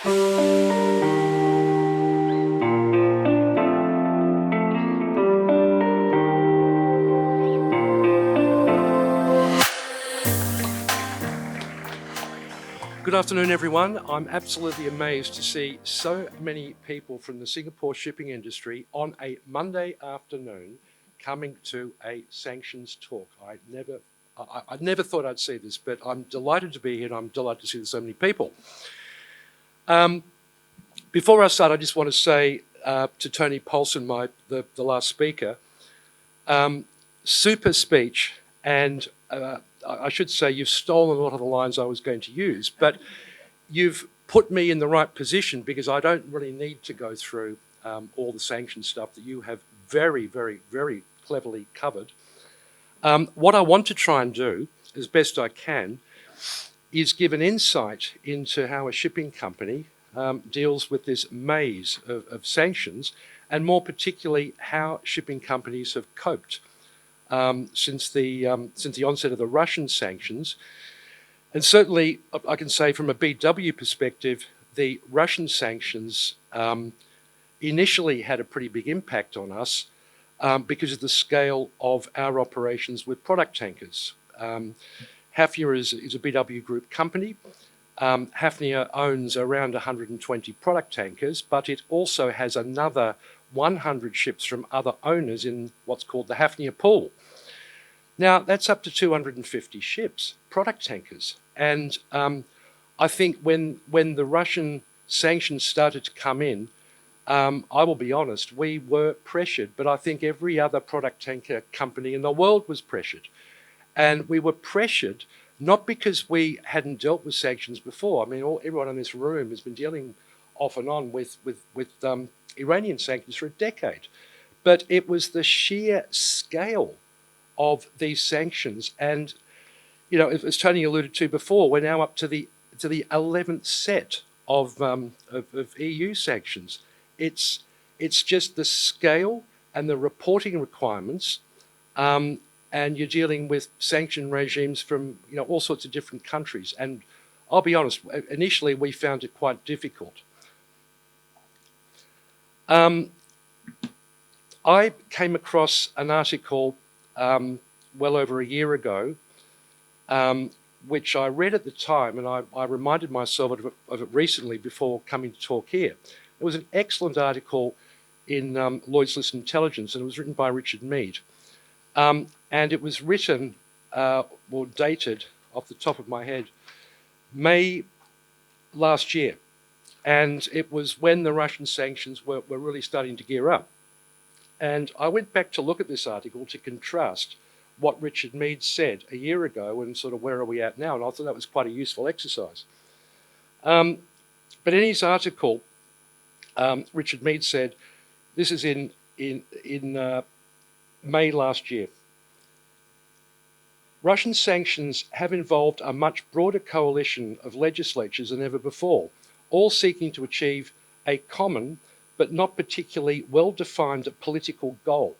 Good afternoon, everyone. I'm absolutely amazed to see so many people from the Singapore shipping industry on a Monday afternoon coming to a sanctions talk. I never thought I'd see this, but I'm delighted to be here and I'm delighted to see so many people. Before I start, I just want to say to Tony Paulson, the last speaker, super speech, and I should say you've stolen a lot of the lines I was going to use, but you've put me in the right position because I don't really need to go through all the sanction stuff that you have very, very, very cleverly covered. What I want to try and do, as best I can, is give an insight into how a shipping company deals with this maze of sanctions, and more particularly how shipping companies have coped since the onset of the Russian sanctions. And certainly, I can say from a BW perspective, the Russian sanctions initially had a pretty big impact on us because of the scale of our operations with product tankers. Hafnia is a BW Group company. Hafnia owns around 120 product tankers, but it also has another 100 ships from other owners in what's called the Hafnia pool. Now, that's up to 250 ships, product tankers. And I think when the Russian sanctions started to come in, I will be honest, we were pressured, but I think every other product tanker company in the world was pressured. And we were pressured not because we hadn't dealt with sanctions before. I mean, everyone in this room has been dealing off and on with Iranian sanctions for a decade. But it was the sheer scale of these sanctions. And, you know, as Tony alluded to before, we're now up to the 11th set of EU sanctions. It's just the scale and the reporting requirements, and you're dealing with sanction regimes from, you know, all sorts of different countries. And I'll be honest, initially we found it quite difficult. I came across an article well over a year ago, which I read at the time, and I reminded myself of it recently before coming to talk here. It was an excellent article in Lloyd's List Intelligence, and it was written by Richard Mead. And it was written, or dated, off the top of my head, May last year. And it was when the Russian sanctions were really starting to gear up. And I went back to look at this article to contrast what Richard Mead said a year ago and sort of where are we at now. And I thought that was quite a useful exercise. But in his article, Richard Mead said, this is in May last year, Russian sanctions have involved a much broader coalition of legislatures than ever before, all seeking to achieve a common but not particularly well-defined political goal.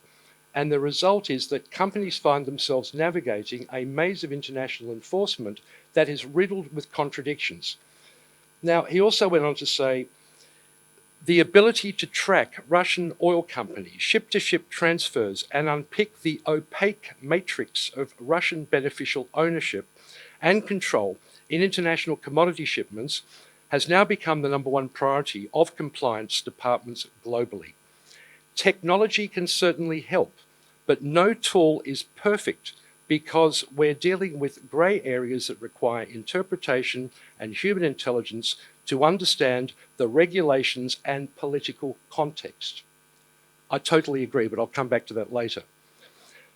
And the result is that companies find themselves navigating a maze of international enforcement that is riddled with contradictions. Now, he also went on to say, the ability to track Russian oil companies, ship-to-ship transfers, and unpick the opaque matrix of Russian beneficial ownership and control in international commodity shipments has now become the #1 priority of compliance departments globally. Technology can certainly help, but no tool is perfect because we're dealing with grey areas that require interpretation and human intelligence to understand the regulations and political context. I totally agree, but I'll come back to that later.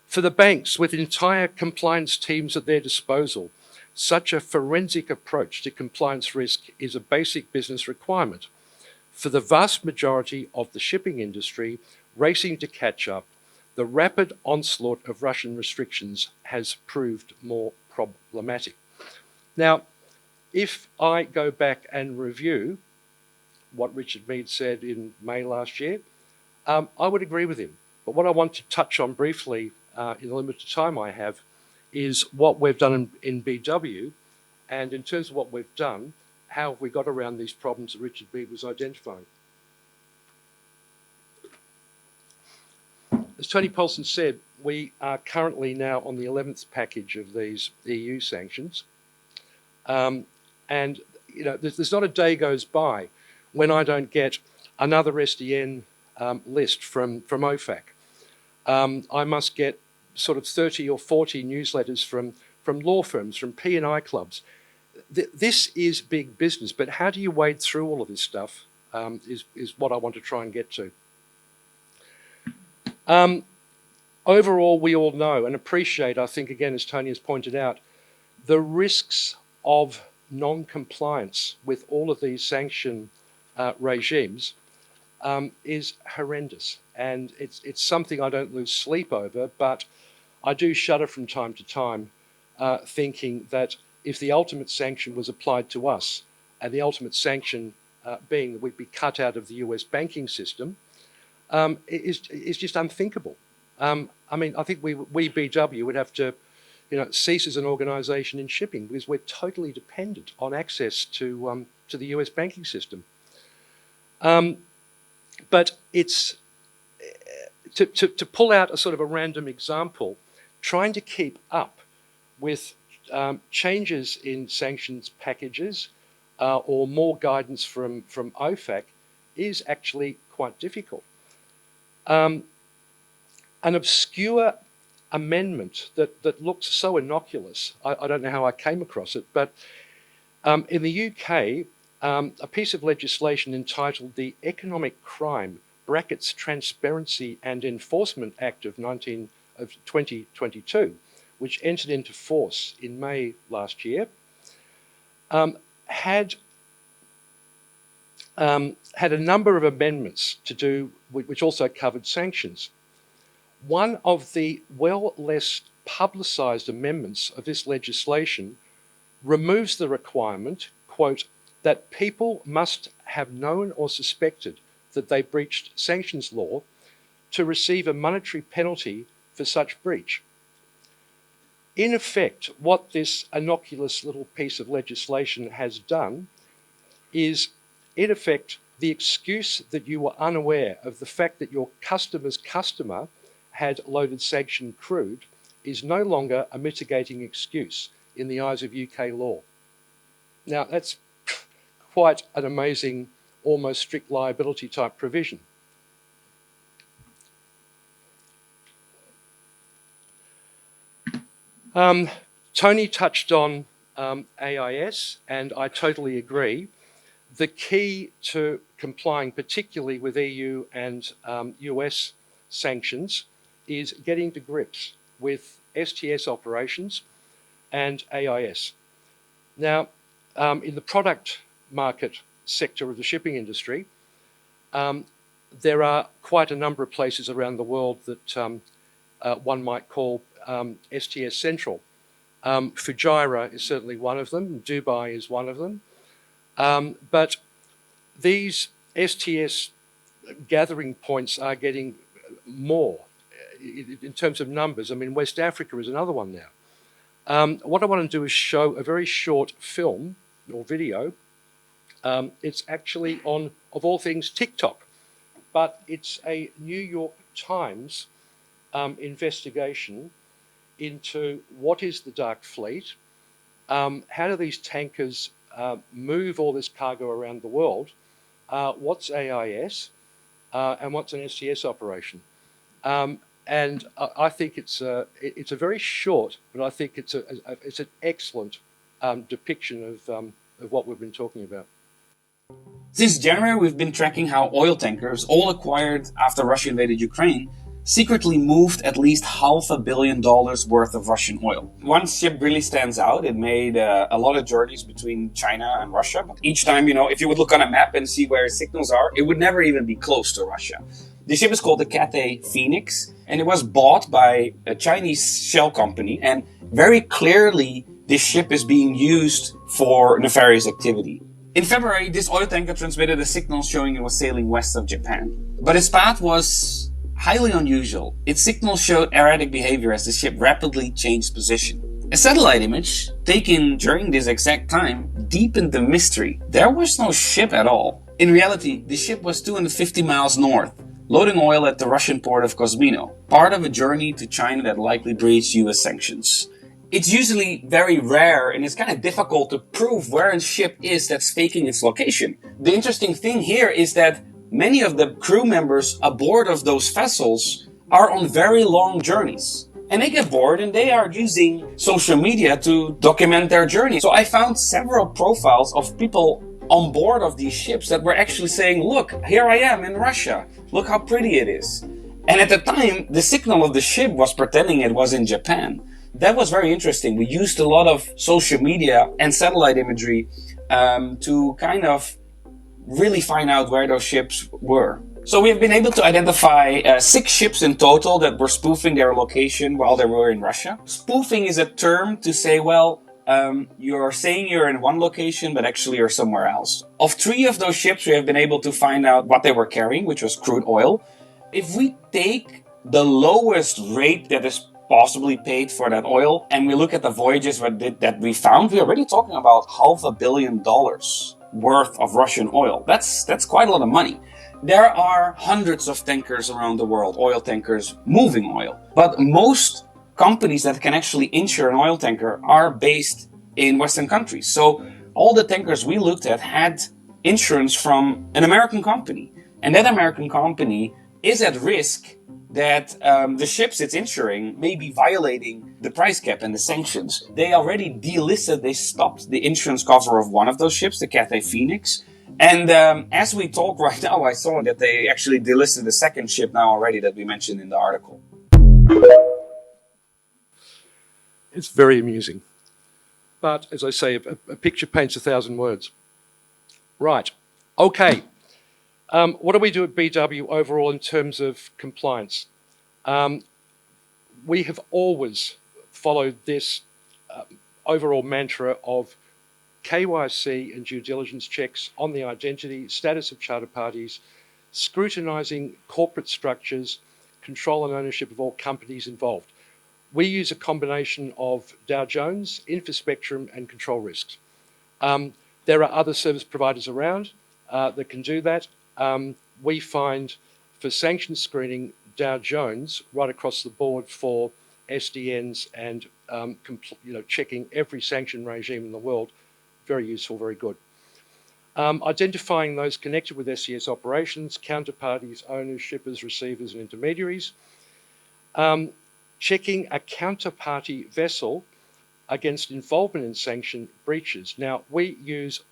For the banks, with entire compliance teams at their disposal, such a forensic approach to compliance risk is a basic business requirement. For the vast majority of the shipping industry racing to catch up, the rapid onslaught of Russian restrictions has proved more problematic. Now, if I go back and review what Richard Mead said in May last year, I would agree with him. But what I want to touch on briefly in the limited time I have is what we've done in BW, and in terms of what we've done, how have we got around these problems that Richard Mead was identifying? As Tony Paulson said, we are currently now on the 11th package of these EU sanctions. And there's not a day goes by when I don't get another SDN list from OFAC. I must get sort of 30 or 40 newsletters from law firms, from P&I clubs. This is big business, but how do you wade through all of this stuff is what I want to try and get to. Overall, we all know and appreciate, I think, again, as Tony has pointed out, the risks of non-compliance with all of these sanction regimes is horrendous. And it's something I don't lose sleep over, but I do shudder from time to time thinking that if the ultimate sanction was applied to us, and the ultimate sanction being that we'd be cut out of the US banking system, is just unthinkable. I mean, I think we BW would have to, cease as an organisation in shipping because we're totally dependent on access to the US banking system. But it's to pull out a sort of a random example, trying to keep up with changes in sanctions packages or more guidance from OFAC is actually quite difficult. An obscure amendment that looks so innocuous, I don't know how I came across it, but in the UK, a piece of legislation entitled the Economic Crime (Transparency and Enforcement Act of 2022, which entered into force in May last year, had a number of amendments to do, which also covered sanctions. One of the well less publicised amendments of this legislation removes the requirement, quote, that people must have known or suspected that they breached sanctions law to receive a monetary penalty for such breach. In effect, what this innocuous little piece of legislation has done is, in effect, the excuse that you were unaware of the fact that your customer's customer had loaded sanctioned crude is no longer a mitigating excuse in the eyes of UK law. Now, that's quite an amazing, almost strict liability type provision. Tony touched on AIS, and I totally agree. The key to complying, particularly with EU and US sanctions, is getting to grips with STS operations and AIS. Now, in the product market sector of the shipping industry, there are quite a number of places around the world that one might call STS Central. Fujairah is certainly one of them, Dubai is one of them. But these STS gathering points are getting more in terms of numbers. I mean, West Africa is another one now. What I want to do is show a very short film or video. It's actually on, of all things, TikTok, but it's a New York Times investigation into what is the dark fleet, how do these tankers move all this cargo around the world, what's AIS, and what's an STS operation. And I think it's a very short, but I think it's an excellent depiction of what we've been talking about. Since January, we've been tracking how oil tankers, all acquired after Russia invaded Ukraine, secretly moved at least $500 million worth of Russian oil. One ship really stands out. It made a lot of journeys between China and Russia. But each time, if you would look on a map and see where signals are, it would never even be close to Russia. The ship is called the Cathay Phoenix, and it was bought by a Chinese shell company. And very clearly, this ship is being used for nefarious activity. In February, this oil tanker transmitted a signal showing it was sailing west of Japan. But its path was highly unusual. Its signal showed erratic behavior as the ship rapidly changed position. A satellite image taken during this exact time deepened the mystery. There was no ship at all. In reality, the ship was 250 miles north, loading oil at the Russian port of Kozmino, part of a journey to China that likely breached US sanctions. It's usually very rare and it's kind of difficult to prove where a ship is that's faking its location. The interesting thing here is that many of the crew members aboard of those vessels are on very long journeys. And they get bored and they are using social media to document their journey. So I found several profiles of people on board of these ships that were actually saying, look, here I am in Russia. Look how pretty it is. And at the time, the signal of the ship was pretending it was in Japan. That was very interesting. We used a lot of social media and satellite imagery to kind of really find out where those ships were. So we have been able to identify 6 ships in total that were spoofing their location while they were in Russia. Spoofing is a term to say, well, you're saying you're in one location, but actually you're somewhere else. Of 3 of those ships, we have been able to find out what they were carrying, which was crude oil. If we take the lowest rate that is possibly paid for that oil, and we look at the voyages that we found, we're already talking about $500 million worth of Russian oil. That's quite a lot of money. There are hundreds of tankers around the world, oil tankers moving oil. But most companies that can actually insure an oil tanker are based in Western countries. So all the tankers we looked at had insurance from an American company. And that American company is at risk that the ships it's insuring may be violating the price cap and the sanctions. They already delisted, they stopped the insurance cover of one of those ships, the Cathay Phoenix. And as we talk right now, I saw that they actually delisted the second ship now already that we mentioned in the article. It's very amusing. But as I say, a picture paints 1,000 words. Right. Okay. What do we do at BW overall in terms of compliance? We have always followed this overall mantra of KYC and due diligence checks on the identity, status of charter parties, scrutinising corporate structures, control and ownership of all companies involved. We use a combination of Dow Jones, InfoSpectrum, and control risks. There are other service providers around that can do that. We find for sanction screening, Dow Jones right across the board for SDNs and checking every sanction regime in the world. Very useful, very good. Identifying those connected with SES operations, counterparties, owners, shippers, receivers, and intermediaries. Checking a counterparty vessel against involvement in sanction breaches. Now, we use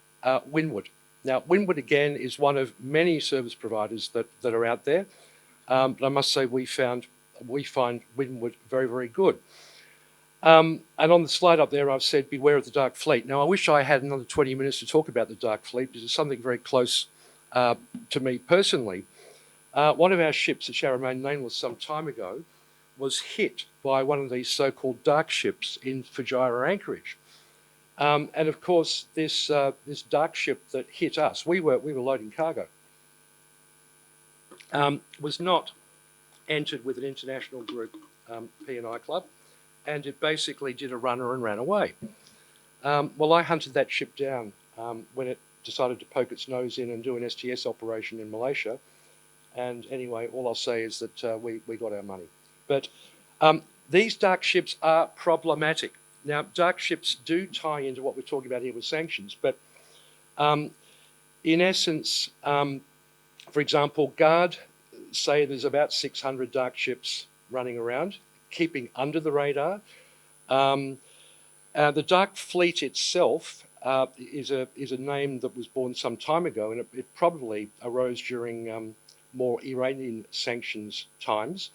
Winwood. Now, Winwood, again, is one of many service providers that are out there. But I must say we find Winwood very, very good. And on the slide up there, I've said, beware of the dark fleet. Now, I wish I had another 20 minutes to talk about the dark fleet, because it's something very close to me personally. One of our ships, that shall remain nameless some time ago, was hit by one of these so-called dark ships in Fujairah anchorage. And of course, this dark ship that hit us, we were loading cargo, was not entered with an international group P&I club, and it basically did a runner and ran away. Well, I hunted that ship down when it decided to poke its nose in and do an STS operation in Malaysia. And anyway, all I'll say is that we got our money. But these dark ships are problematic. Now, dark ships do tie into what we're talking about here with sanctions, but in essence, for example, Guard say there's about 600 dark ships running around, keeping under the radar. The dark fleet itself is a name that was born some time ago, and it probably arose during more Iranian sanctions times.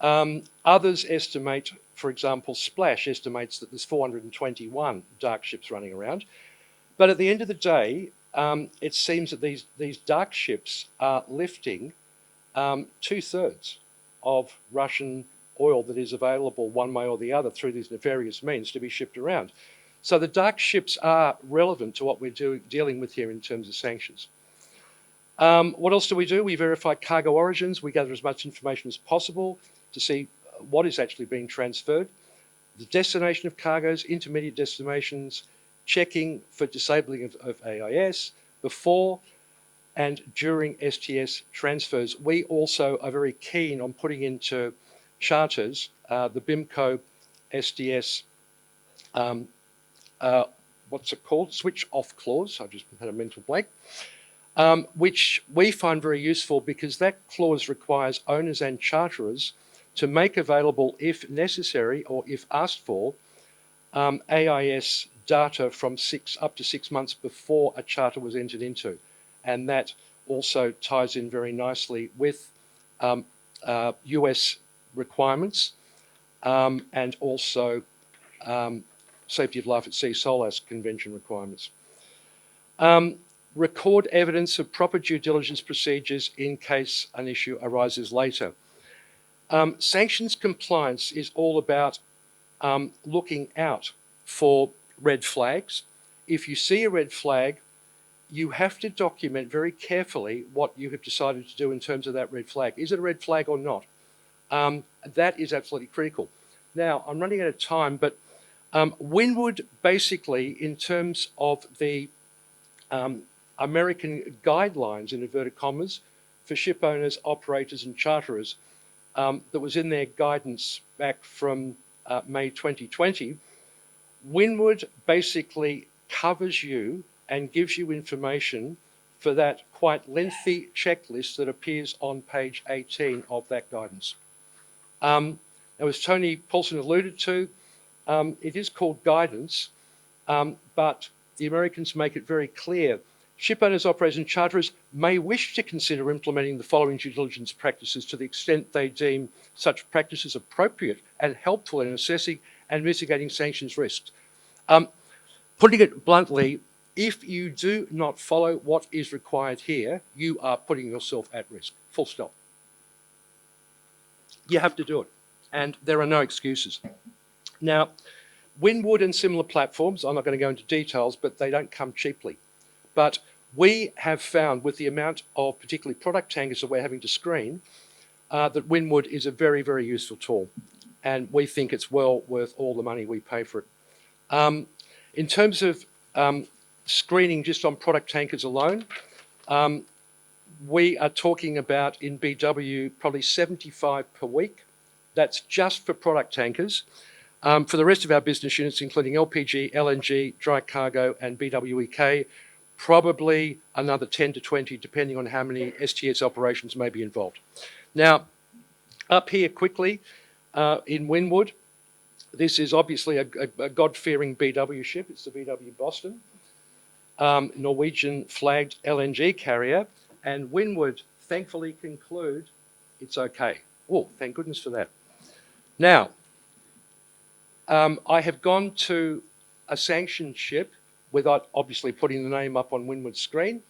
Others estimate, for example, Splash estimates that there's 421 dark ships running around. But at the end of the day, it seems that these dark ships are lifting 2/3 of Russian oil that is available one way or the other through these nefarious means to be shipped around. So the dark ships are relevant to what we're dealing with here in terms of sanctions. What else do? We verify cargo origins. We gather as much information as possible to see what is actually being transferred. the destination of cargoes, intermediate destinations, checking for disabling of AIS, before and during STS transfers. We also are very keen on putting into charters the BIMCO SDS, what's it called? Switch off clause. I just had a mental blank. Which we find very useful because that clause requires owners and charterers to make available, if necessary or if asked for, AIS data from up to 6 months before a charter was entered into. And that also ties in very nicely with US requirements and also Safety of Life at Sea SOLAS Convention requirements. Record evidence of proper due diligence procedures in case an issue arises later. Sanctions compliance is all about looking out for red flags. If you see a red flag, you have to document very carefully what you have decided to do in terms of that red flag. Is it a red flag or not? That is absolutely critical. Now, I'm running out of time, but Windward basically, in terms of the American guidelines, in inverted commas, for ship owners, operators and charterers, that was in their guidance back from May 2020, Windward basically covers you and gives you information for that quite lengthy checklist that appears on page 18 of that guidance. As Tony Paulson alluded to, it is called guidance, but the Americans make it very clear. Ship owners, operators and charterers may wish to consider implementing the following due diligence practices to the extent they deem such practices appropriate and helpful in assessing and mitigating sanctions risks. Putting it bluntly, if you do not follow what is required here, you are putting yourself at risk, full stop. You have to do it, and there are no excuses. Now, Windward and similar platforms, I'm not going to go into details, but they don't come cheaply. But we have found, with the amount of particularly product tankers that we're having to screen, that Windward is a very, very useful tool. And we think it's well worth all the money we pay for it. In terms of screening just on product tankers alone, we are talking about in BW probably 75 per week. That's just for product tankers. For the rest of our business units, including LPG, LNG, dry cargo and BWEK, probably another 10 to 20, depending on how many STS operations may be involved. Now, up here quickly, in Windward, this is obviously a God-fearing BW ship. It's the BW Boston, Norwegian flagged LNG carrier, and Windward thankfully conclude it's okay. Oh, thank goodness for that. Now, I have gone to a sanctioned ship without obviously putting the name up on Windward's screen,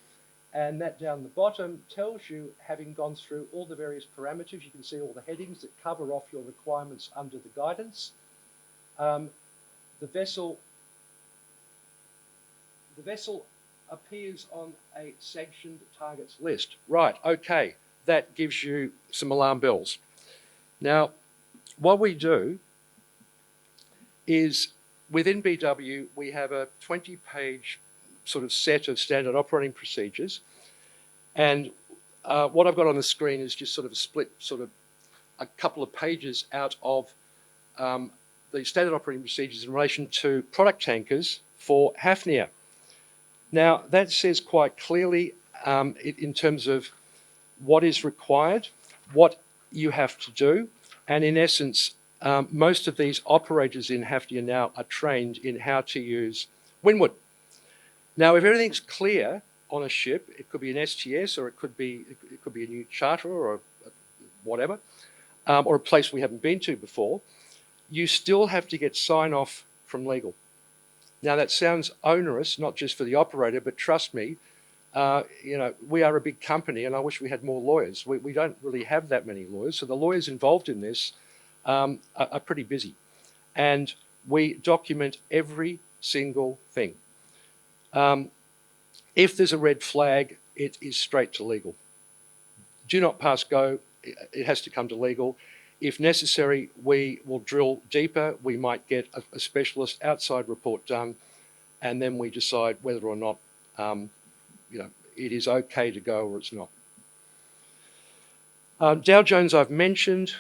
and that down the bottom tells you, having gone through all the various parameters, you can see all the headings that cover off your requirements under the guidance. The vessel appears on a sanctioned targets list. Right, okay, that gives you some alarm bells. Now, what we do is, within BW, we have a 20-page sort of set of standard operating procedures. And what I've got on the screen is just sort of a split, sort of a couple of pages out of the standard operating procedures in relation to product tankers for Hafnia. Now, that says quite clearly in terms of what is required, what you have to do, and in essence, most of these operators in Hafnia now are trained in how to use Windward. Now, if everything's clear on a ship, it could be an STS or it could be a new charter or whatever, or a place we haven't been to before, you still have to get sign-off from legal. Now, that sounds onerous, not just for the operator, but trust me, we are a big company and I wish we had more lawyers. We don't really have that many lawyers, so the lawyers involved in this are pretty busy. And we document every single thing. If there's a red flag, it is straight to legal. Do not pass go, it has to come to legal. If necessary, we will drill deeper. We might get a specialist outside report done, and then we decide whether or not it is okay to go or it's not. Dow Jones I've mentioned.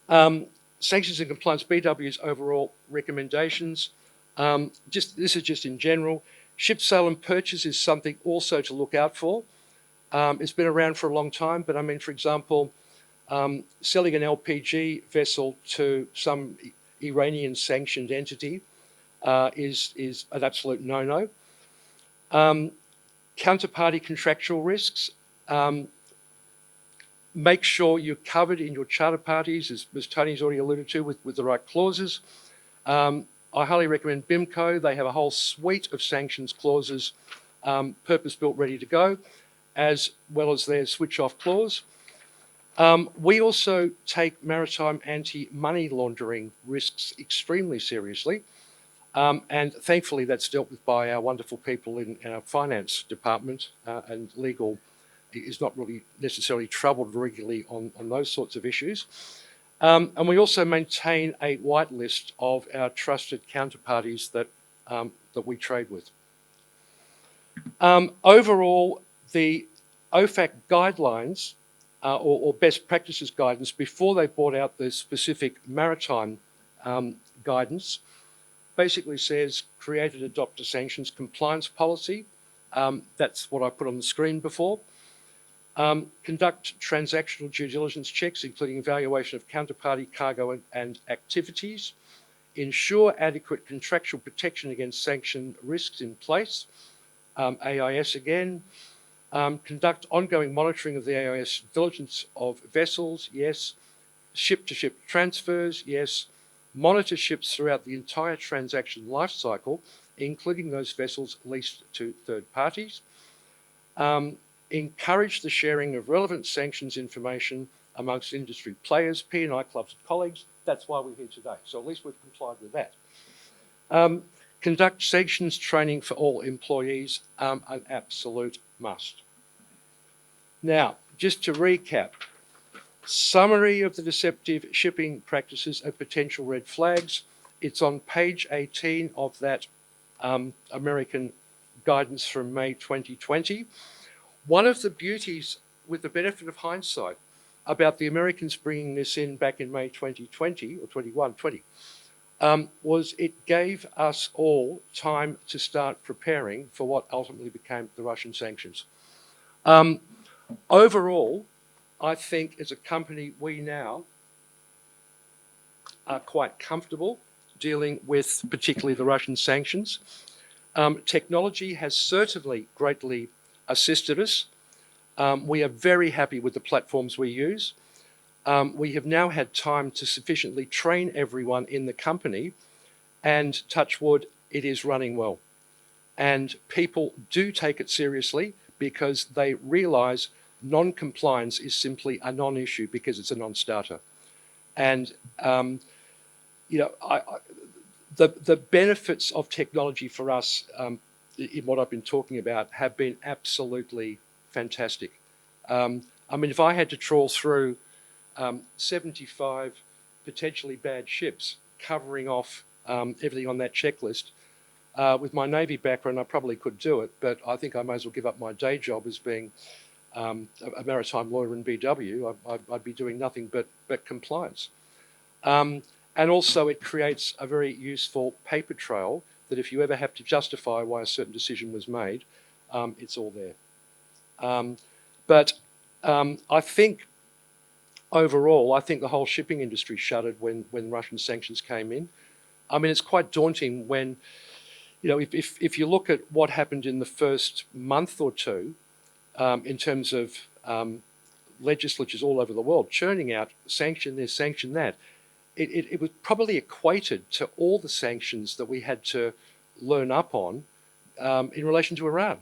Sanctions and compliance, BW's overall recommendations. This is just in general. Ship sale and purchase is something also to look out for. It's been around for a long time, but I mean, for example, selling an LPG vessel to some Iranian sanctioned entity is an absolute no-no. Counterparty contractual risks. Make sure you're covered in your charter parties, as Tony's already alluded to, with the right clauses. I highly recommend BIMCO. They have a whole suite of sanctions clauses, purpose-built, ready to go, as well as their switch-off clause. We also take maritime anti-money laundering risks extremely seriously, and thankfully that's dealt with by our wonderful people in our finance department, and legal is not really necessarily troubled regularly on those sorts of issues. And we also maintain a white list of our trusted counterparties that we trade with. Overall, the OFAC guidelines or best practices guidance, before they brought out the specific maritime guidance, basically says create and adopt a sanctions compliance policy. That's what I put on the screen before. Conduct transactional due diligence checks, including evaluation of counterparty, cargo, and activities. Ensure adequate contractual protection against sanction risks in place. AIS again. Conduct ongoing monitoring of the AIS diligence of vessels, yes. Ship-to-ship transfers, yes. Monitor ships throughout the entire transaction life cycle, including those vessels leased to third parties. Encourage the sharing of relevant sanctions information amongst industry players, P&I clubs and colleagues. That's why we're here today. So at least we've complied with that. Conduct sanctions training for all employees, an absolute must. Now, just to recap, summary of the deceptive shipping practices and potential red flags. It's on page 18 of that American guidance from May 2020. One of the beauties, with the benefit of hindsight, about the Americans bringing this in back in May 2020, or 20, was it gave us all time to start preparing for what ultimately became the Russian sanctions. Overall, I think as a company, we now are quite comfortable dealing with particularly the Russian sanctions. Technology has certainly greatly assisted us. We are very happy with the platforms we use. We have now had time to sufficiently train everyone in the company, and touch wood, it is running well. And people do take it seriously because they realise non-compliance is simply a non-issue because it's a non-starter. And the benefits of technology for us in what I've been talking about have been absolutely fantastic. I mean, if I had to trawl through 75 potentially bad ships, covering off everything on that checklist, with my Navy background, I probably could do it, but I think I may as well give up my day job as being a maritime lawyer in BW. I'd be doing nothing but compliance. And also it creates a very useful paper trail that if you ever have to justify why a certain decision was made, it's all there. But I think overall, I think the whole shipping industry shuddered when Russian sanctions came in. I mean, it's quite daunting when, if you look at what happened in the first month or two, in terms of legislatures all over the world churning out sanction this, sanction that, it was probably equated to all the sanctions that we had to learn up on in relation to Iran.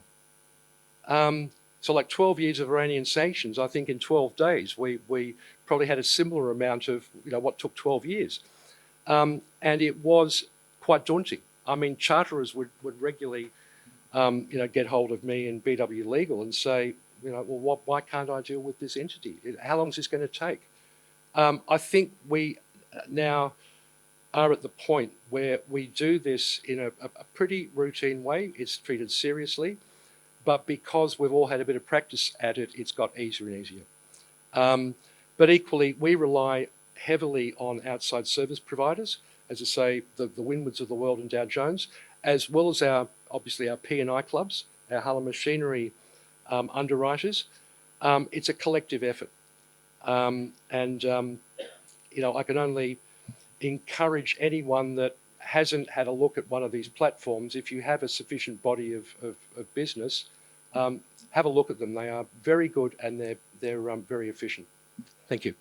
So like 12 years of Iranian sanctions, I think in 12 days, we probably had a similar amount of what took 12 years. And it was quite daunting. I mean, charterers would regularly get hold of me and BW Legal and say, well, why can't I deal with this entity? How long is this going to take? I think we now are at the point where we do this in a pretty routine way. It's treated seriously, but because we've all had a bit of practice at it, it's got easier and easier. But equally, we rely heavily on outside service providers, as I say, the Windwards of the world and Dow Jones, as well as obviously our P&I clubs, our Hull Machinery underwriters. It's a collective effort. I can only encourage anyone that hasn't had a look at one of these platforms, if you have a sufficient body of business, have a look at them. They are very good and they're very efficient. Thank you.